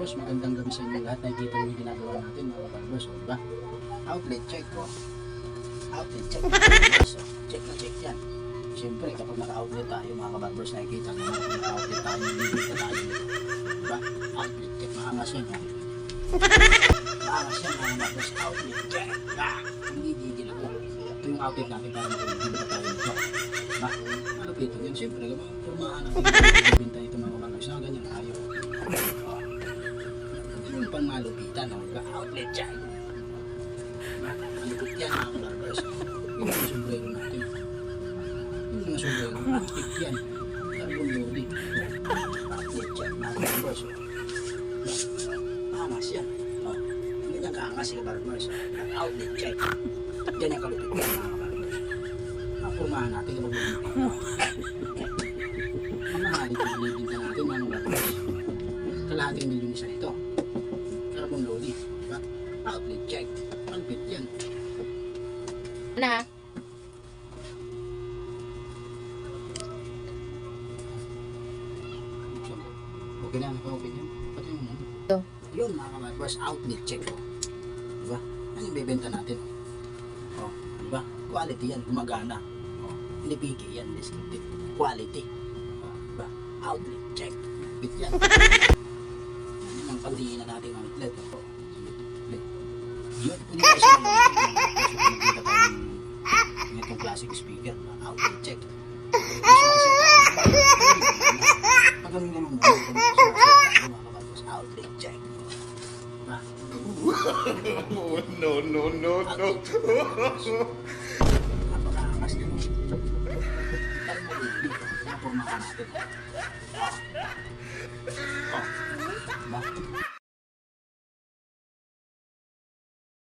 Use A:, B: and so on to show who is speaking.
A: kabarbers, magandang gabi sa inyo lahat. Nakikita niyo yung ginagawa natin mga kabarbers, o diba? Outlet check ko. Outlet check. So, check na check yan. Siyempre, kapag naka-outlet tayo mga kabarbers, nakikita nyo na kapag naka-outlet tayo, bibigyan tayo nito. Diba? Outlet check, maangas yan. Maangas yan mga kabarbers, outlet check. Hindi gigil ako. Ito yung outlet natin para makibigyan tayo nito. Diba? Ano pa ito yun? Siyempre, kapag formahan natin bibigyan ito mga kabarbers, na ganyan tayo. Yung pang malupitan, diba? Outlet check. Malupit yan mga kabarbers. Yung mga sombrero natin. Yung mga sombrero, antik yan. Carbon loading. Outlet check mga kabarbers. Angas yan. Ganyan kaangas yung kabarbers. Outlet check. Yan yung kalupit yan mga kabarbers. Mapumahan natin kapag malupit. Mamahalin yung binibinta natin mga kabarbers. Kalahating milyon isa nito. Carbon loading. Diba? Outlet check. Malupit yan.
B: Na.
A: Okay na, naka-open yan. Pati mo muna.
B: Ito.
A: Yun mga kabarbers, outlet check ko. Diba? Ano yung bibenta natin? Oh, diba? Quality yan, gumagana. Oh, hindi piki yan, descriptive. Quality. Oh, diba? Outlet check. Bit yan. Yan ang pandihin na natin ang outlet. Oh. Yun, hindi kasi itong classic speaker na outlet check. Pagaling naman mo, outlet check.
C: No.
A: Napakaangas nyo. Pero malili. Napurmahan natin. Oh. Diba?